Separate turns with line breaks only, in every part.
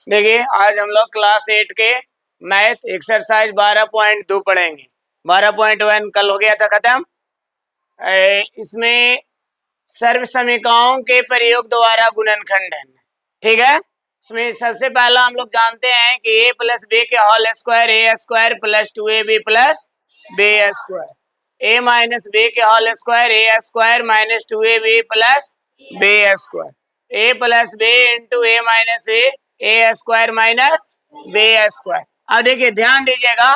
देखिए आज हम लोग क्लास 8 के मैथ एक्सरसाइज 12.2 पढ़ेंगे। 12.1 कल हो गया था खत्म। इसमें सर्व समीकरणों के प्रयोग द्वारा गुणनखंड है, ठीक है। इसमें सबसे पहला हम लोग जानते हैं कि a प्लस बी के whole square A square plus 2ab plus B square, a minus B के whole square A square minus 2ab plus B square, a plus B into A minus A square minus B square. अब देखिए ध्यान दीजिएगा,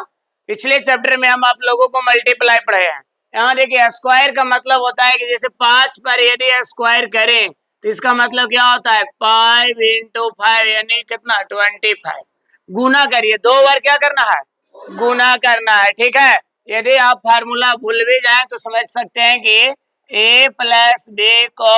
पिछले chapter में हम आप लोगों को मल्टीप्लाई पढ़े हैं। यहाँ देखिए स्क्वायर का मतलब होता है कि जैसे 5 पर यदि स्क्वायर करें तो इसका मतलब क्या होता है 5 इंटू 5 यानी कितना 25। गुना करिए, 2 बार क्या करना है गुना करना है, ठीक है। यदि आप फार्मूला भूल भी जाए तो समझ सकते हैं कि a प्लस बी को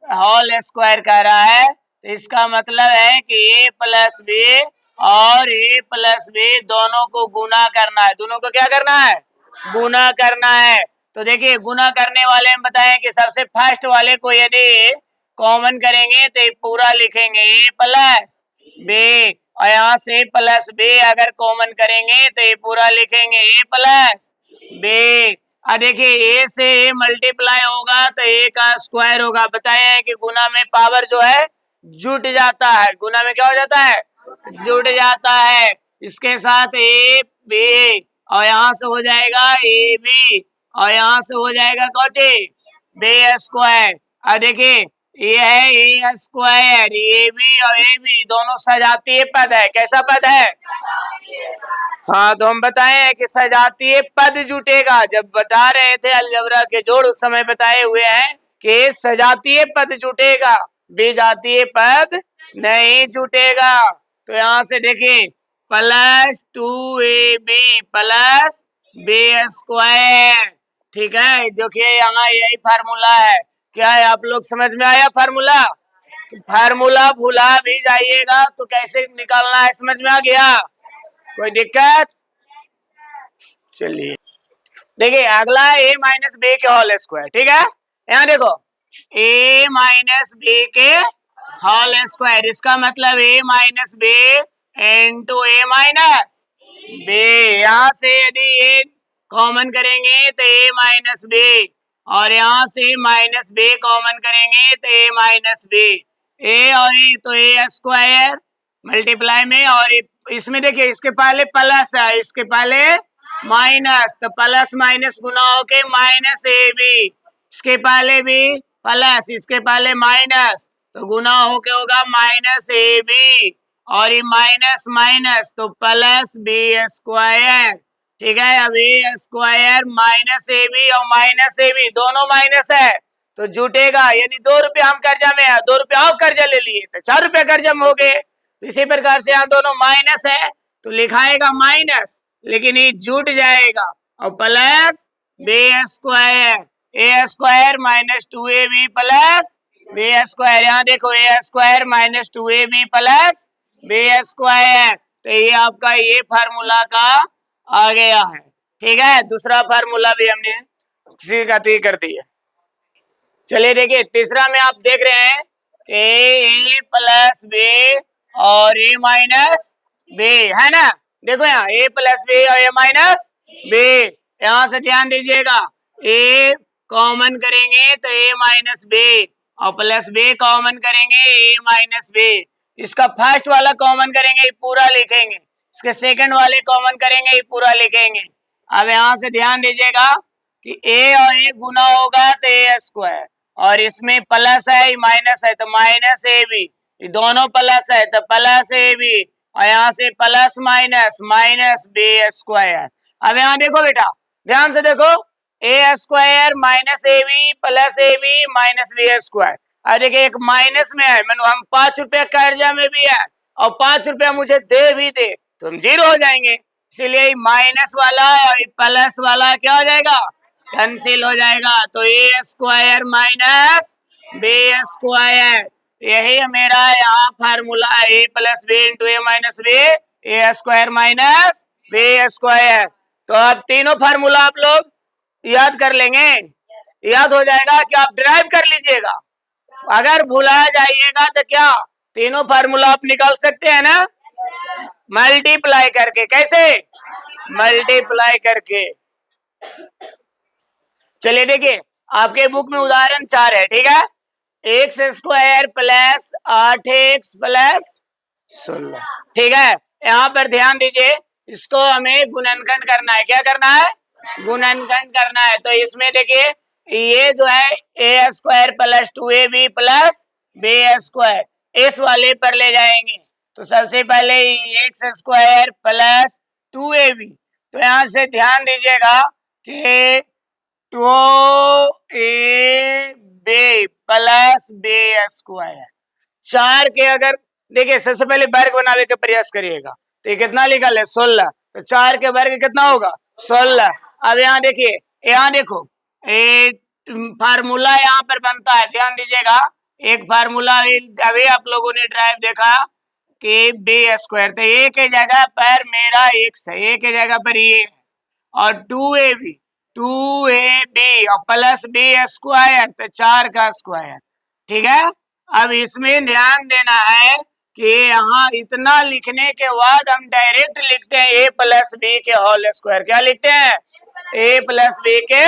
होल स्क्वायर कर रहा है, तो इसका मतलब है कि a प्लस बी और a प्लस बी दोनों को गुना करना है। दोनों को क्या करना है गुना करना है। तो देखिए गुना करने वाले हम बताएं कि सबसे फर्स्ट वाले को यदि कॉमन करेंगे तो ये पूरा लिखेंगे a प्लस बी, और यहाँ से प्लस बी अगर कॉमन करेंगे तो ये पूरा लिखेंगे a प्लस बी। अब देखिए a से a मल्टीप्लाई होगा तो a का स्क्वायर होगा। बताए हैं कि गुना में पावर जो है जुट जाता है, गुना में क्या हो जाता है जुट जाता है। इसके साथ ए बी और यहाँ से हो जाएगा ए बी और यहाँ से हो जाएगा कौची बी स्क्वायर। अब देखिए ये है ए स्क्वायर, ए बी और ए बी दोनों सजातीय पद है। कैसा पद है हाँ, तो हम बताए हैं कि सजातीय पद जुटेगा। जब बता रहे थे अलजेब्रा के जोड़ उस समय बताए हुए हैं कि सजातीय पद जुटेगा, विजातीय पद नहीं जुटेगा। तो यहाँ से देखिए plus 2ab plus B square, ठीक है। देखिए यहाँ यही फार्मूला है। क्या है आप लोग समझ में आया फार्मूला? फार्मूला भुला भी जाइएगा तो कैसे निकालना है समझ में आ गया? कोई दिक्कत? चलिए देखिए अगला a माइनस बी के होल स्क्वायर, ठीक है। यहाँ देखो a माइनस बी के होल स्क्वायर, इसका मतलब a minus b into A minus b. यहाँ से यदि a कॉमन करेंगे तो a माइनस बी और यहाँ से माइनस बी कॉमन करेंगे तो a माइनस बी। a और a तो a स्क्वायर मल्टीप्लाई में, और इसमें देखिए इसके पहले प्लस है इसके पहले माइनस, तो प्लस माइनस गुना होके माइनस ए बी, इसके पहले भी प्लस इसके पहले माइनस तो गुना होके होगा माइनस ए बी और ये माइनस माइनस तो प्लस बी स्क्वायर, ठीक है। अब ए स्क्वायर माइनस ए बी और माइनस ए बी दोनों माइनस है तो जुटेगा। यानी 2 रुपये हम कर्जा में है, 2 रुपये और कर्जा ले लिए तो 4 रुपये कर्जा में हो गए। इसी प्रकार से यहाँ दोनों माइनस है तो लिखाएगा माइनस, लेकिन ये जुट जाएगा और plus B square, A square minus 2ab plus B square. यहाँ देखो A square minus 2ab plus B square, तो ये आपका ये फार्मूला का आ गया है, ठीक है। दूसरा फार्मूला भी हमने ठीक कर दिया। चलिए देखिए तीसरा में आप देख रहे हैं ए प्लस बी और ए माइनस बी है ना। देखो यहाँ a प्लस बी और a माइनस बी, यहाँ से ध्यान दीजिएगा a कॉमन करेंगे तो a माइनस बी और प्लस बी कॉमन करेंगे a माइनस बी। इसका फर्स्ट वाला कॉमन करेंगे ये पूरा लिखेंगे, इसके सेकंड वाले कॉमन करेंगे ये पूरा लिखेंगे। अब यहाँ से ध्यान दीजिएगा कि a और a गुना होगा तो a स्क्वायर, और इसमें प्लस है माइनस है तो माइनस ए बी, दोनों प्लस है तो प्लस ए बी और यहाँ से plus minus minus B square. अब यहाँ देखो बेटा ध्यान से देखो A square minus A B plus A B minus B square. अब देखिए एक माइनस में है, मैंने हम 5 रुपया कर्जा में भी है और 5 रुपया मुझे दे भी दे तो हम 0 हो जाएंगे, इसीलिए माइनस वाला और प्लस वाला क्या हो जाएगा कैंसिल हो जाएगा। तो ए स्क्वायर माइनस बी स्क्वायर, यही मेरा यहाँ फार्मूला ए प्लस बी इंटू ए माइनस बी, ए स्क्वायर माइनस बी स्क्वायर। तो अब तीनों फार्मूला आप लोग याद कर लेंगे, याद हो जाएगा कि आप ड्राइव कर लीजिएगा। अगर भुला जाइएगा तो क्या तीनों फार्मूला आप निकाल सकते हैं ना, मल्टीप्लाई करके। कैसे? मल्टीप्लाई करके। चलिए देखिए, आपके बुक में उदाहरण 4 है, ठीक है। X square plus 8x plus 16, ठीक है। यहाँ पर ध्यान दीजिए, इसको हमें गुणनखंड करना है। क्या करना है? गुणनखंड करना है। तो इसमें देखिए, ये जो है A square plus 2ab plus B square, इस वाले पर ले जाएंगे। तो सबसे पहले एक्स स्क्वायर प्लस 2ab, तो यहाँ से ध्यान दीजिएगा कि 2ab प्लस बी स्क्वायर, 4 के अगर देखिए, सबसे पहले वर्ग बनाने का प्रयास करिएगा। तो ये कितना निकल है? 16। तो 4 के वर्ग कितना होगा? 16। अब यहाँ देखिए, यहाँ देखो, एक फार्मूला यहाँ पर बनता है, ध्यान दीजिएगा। एक फार्मूला अभी आप लोगों ने ड्राइव देखा कि बी स्क्वायर, तो ए के जगह पर मेरा एक्स है, ए के जगह पर ये है, और 2ab और प्लस बी स्क्वायर, तो 4 का स्क्वायर, ठीक है। अब इसमें ध्यान देना है कि यहाँ इतना लिखने के बाद हम डायरेक्ट लिखते हैं ए प्लस बी के होल स्क्वायर। क्या लिखते हैं? ए प्लस बी के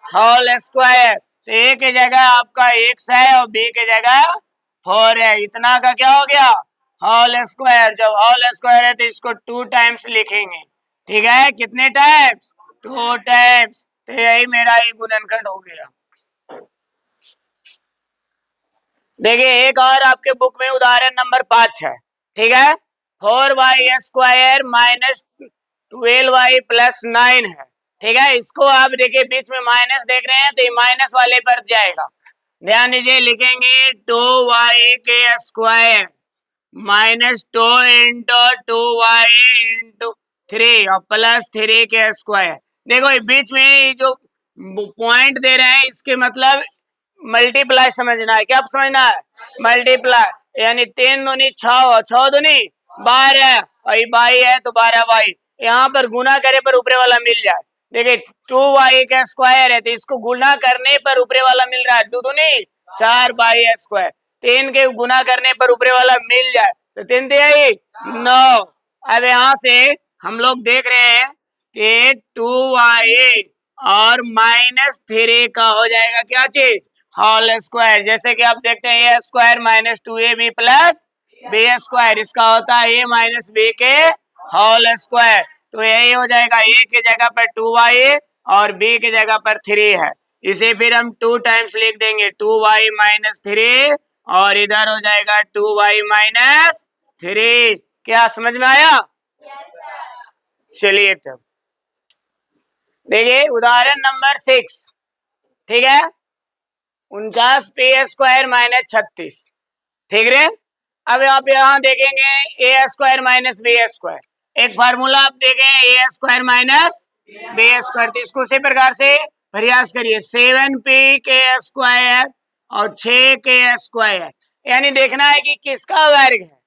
होल स्क्वायर। तो ए के जगह आपका एक्स है और बी के जगह 4 है, इतना का क्या हो गया? Whole square. जब होल स्क्वायर है तो इसको 2 टाइम्स लिखेंगे, ठीक है। कितने टाइम्स? 2 टाइम्स। तो यही मेरा ये गुणनखंड हो गया। देखिए, एक और आपके बुक में उदाहरण नंबर 5 है, ठीक है। 4y square minus 12y plus 9 है, ठीक है। इसको आप देखिए, बीच में माइनस देख रहे हैं, तो ये माइनस वाले पर जाएगा। ध्यान दीजिए, लिखेंगे 2y के square minus 2 into 2y into 3 और प्लस 3 के स्क्वायर। देखो, ये बीच में जो पॉइंट दे रहे हैं, इसके मतलब मल्टीप्लाई समझना है। क्या समझना है? मल्टीप्लाई, यानी 3 दूनी 6, 6 दूनी 12, और 22 है तो 12y। यहाँ पर गुना करे पर ऊपरे वाला मिल जाए। देखिए, 2y का स्क्वायर है, तो इसको गुना करने पर ऊपरे वाला मिल रहा है 2 दूनी 4 y स्क्वायर। 3 के गुना करने पर ऊपरे वाला मिल जाए, तो 3 तिहाई 9। अब यहाँ से हम लोग देख रहे हैं कि 2y और माइनस 3 का हो जाएगा क्या चीज? Whole square. जैसे कि आप देखते हैं, A square minus 2ab plus B square, इसका होता है ए माइनस बी के होल स्क्वायर। तो यही हो जाएगा, ए की जगह पर 2y और बी की जगह पर 3 है। इसे फिर हम 2 टाइम्स लिख देंगे, 2y माइनस 3, और इधर हो जाएगा 2y माइनस 3। क्या समझ में आया? चलिए, तब देखिए उदाहरण नंबर 6, ठीक है। 49 पी स्क्वायर माइनस 36, ठीक है। अब आप यहाँ देखेंगे ए स्क्वायर माइनस बी स्क्वायर, एक फार्मूला आप देखें ए स्क्वायर माइनस बी स्क्वायर, तो इसको उसी प्रकार से प्रयास करिए। 7p के स्क्वायर और 6 के स्क्वायर, यानी देखना है कि किसका वर्ग है।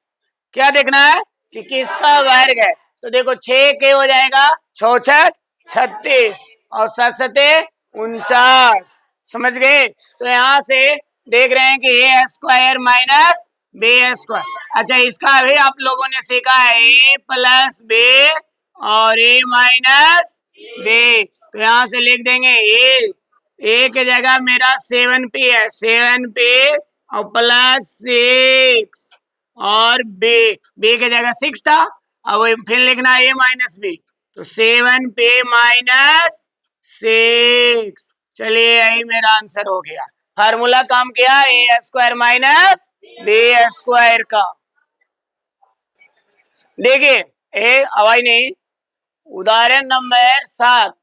क्या देखना है? कि किसका वर्ग है। तो देखो, 6 के हो जाएगा 6 छक 36 और 7 सते 49, समझ गए। तो यहाँ से देख रहे हैं कि ए स्क्वायर माइनस बी स्क्वायर। अच्छा, इसका भी आप लोगों ने सीखा है, ए प्लस बी और ए माइनस बी। तो यहाँ से लिख देंगे ए के जगह मेरा 7p है, 7p और प्लस 6, और बी के जगह 6 था, अब फिर लिखना ए माइनस बी, तो 7p माइनस 6। चलिए, यही मेरा आंसर हो गया। फार्मूला काम किया ए स्क्वायर माइनस बी स्क्वायर का। देखिए, हवाई नहीं, उदाहरण नंबर 7,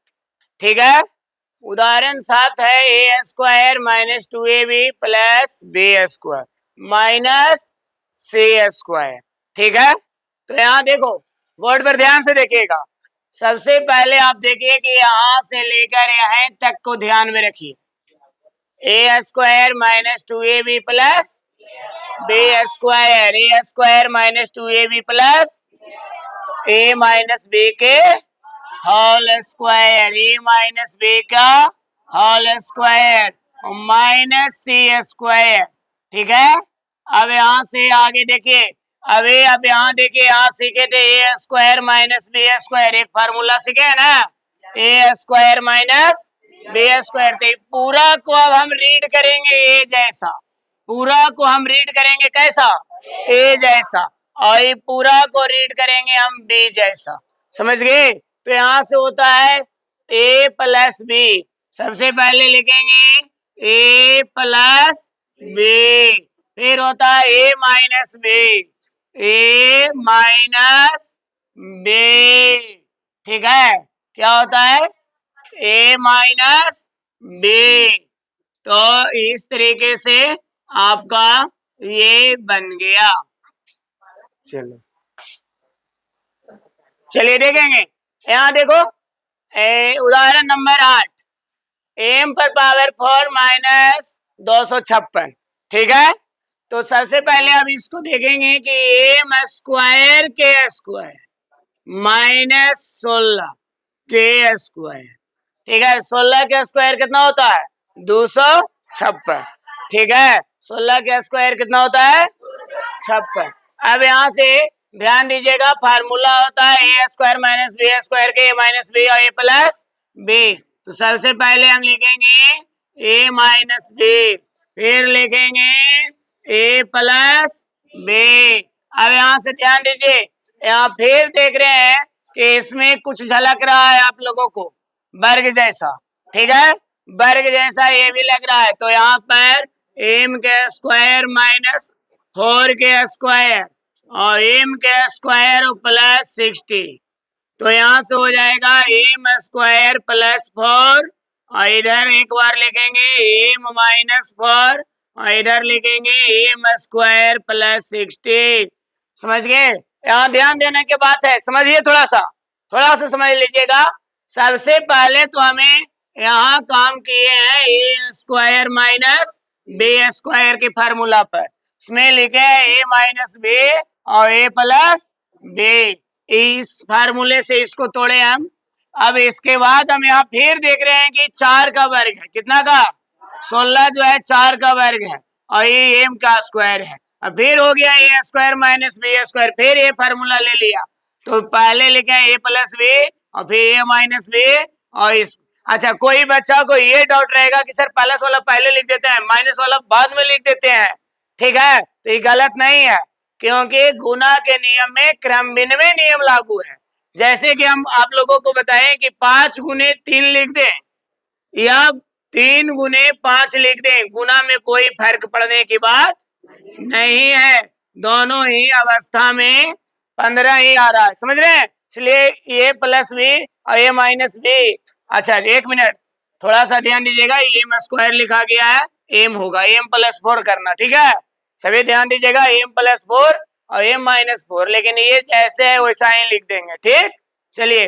ठीक है। उदाहरण 7 है A square minus 2ab plus B square minus C square, ठीक है। तो यहाँ देखो, वर्ड पर ध्यान से देखिएगा। सबसे पहले आप देखिए कि यहाँ से लेकर यहाँ तक को ध्यान में रखिए। A square minus 2ab plus B square, A square minus 2ab plus A minus B के whole square, A minus B का whole square minus C square, ठीक है। अब यहाँ से आगे देखिए, अब यहाँ देखिए, यहाँ सीखे थे ए स्क्वायर माइनस बी स्क्वायर, एक फार्मूला सीखे है ना, ए स्क्वायर माइनस बी स्क्वायर। तो पूरा को अब हम रीड करेंगे ए जैसा, पूरा को हम रीड करेंगे कैसा, ए जैसा, और ये पूरा को रीड करेंगे हम बी जैसा, समझ गए। तो यहाँ से होता है ए प्लस बी, सबसे पहले लिखेंगे ए प्लस बी, फिर होता है A minus B, A minus B, ठीक है। क्या होता है ए माइनस बी। तो इस तरीके से आपका ये बन गया। चलो चलिए देखेंगे, यहाँ देखो उदाहरण नंबर 8, एम पर पावर 4 माइनस 256, ठीक है। तो सबसे पहले अब इसको देखेंगे कि एम स्क्वायर के स्क्वायर माइनस 16 के स्क्वायर, ठीक है। 16 के स्क्वायर कितना होता है 256, ठीक है। 16 के स्क्वायर कितना होता है 56। अब यहाँ से ध्यान दीजिएगा, फार्मूला होता है A square minus B square के, ए माइनस बी और ए प्लस बी। तो सबसे पहले हम लिखेंगे ए माइनस बी, फिर लिखेंगे ए प्लस बी। अब यहाँ से ध्यान दीजिए, यहाँ फिर देख रहे हैं कि इसमें कुछ झलक रहा है आप लोगों को वर्ग जैसा, ठीक है, वर्ग जैसा ये भी लग रहा है। तो यहाँ पर एम के स्क्वायर माइनस 4 के स्क्वायर और एम के स्क्वायर प्लस 60, तो यहाँ से हो जाएगा एम स्क्वायर प्लस 4 और इधर एक बार लिखेंगे एम माइनस 4 और इधर लिखेंगे एम स्क्वायर प्लस 60, समझ गए। यहाँ ध्यान देने की बात है, समझिए, थोड़ा सा समझ लीजिएगा। सबसे पहले तो हमें यहाँ काम किए हैं A square minus B square के फार्मूला पर, इसमें लिखे हैं ए माइनस बी और ए प्लस बी, इस फार्मूले से इसको तोड़े हम। अब इसके बाद हम यहाँ फिर देख रहे हैं कि 4 का वर्ग है, कितना का 16 जो है 4 का वर्ग है और ये एम का स्क्वायर है। अब फिर हो गया ए स्क्वायर माइनस बी स्क्वायर, फिर ये फार्मूला ले लिया, तो पहले लिखे ए प्लस बी और फिर ए माइनस बी और इस। अच्छा, कोई बच्चा को ये डाउट रहेगा कि सर प्लस वाला पहले लिख देते हैं माइनस वाला बाद में लिख देते हैं, ठीक है, तो ये गलत नहीं है, क्योंकि गुना के नियम में क्रम विनिमय नियम लागू है। जैसे कि हम आप लोगों को बताएं कि 5 गुने 3 लिख दें या 3 गुने 5 लिख दें, गुना में कोई फर्क पड़ने की बात नहीं है, दोनों ही अवस्था में 15 ही आ रहा है, समझ रहे हैं। इसलिए ए प्लस बी और ए माइनस बी। अच्छा, एक मिनट, थोड़ा सा ध्यान दीजिएगा, एम स्क्वायर लिखा गया है, एम होगा एम प्लस 4 करना, ठीक है, सभी ध्यान दीजिएगा, एम प्लस 4 और एम माइनस 4, लेकिन ये जैसे है वैसा ही लिख देंगे, ठीक। चलिए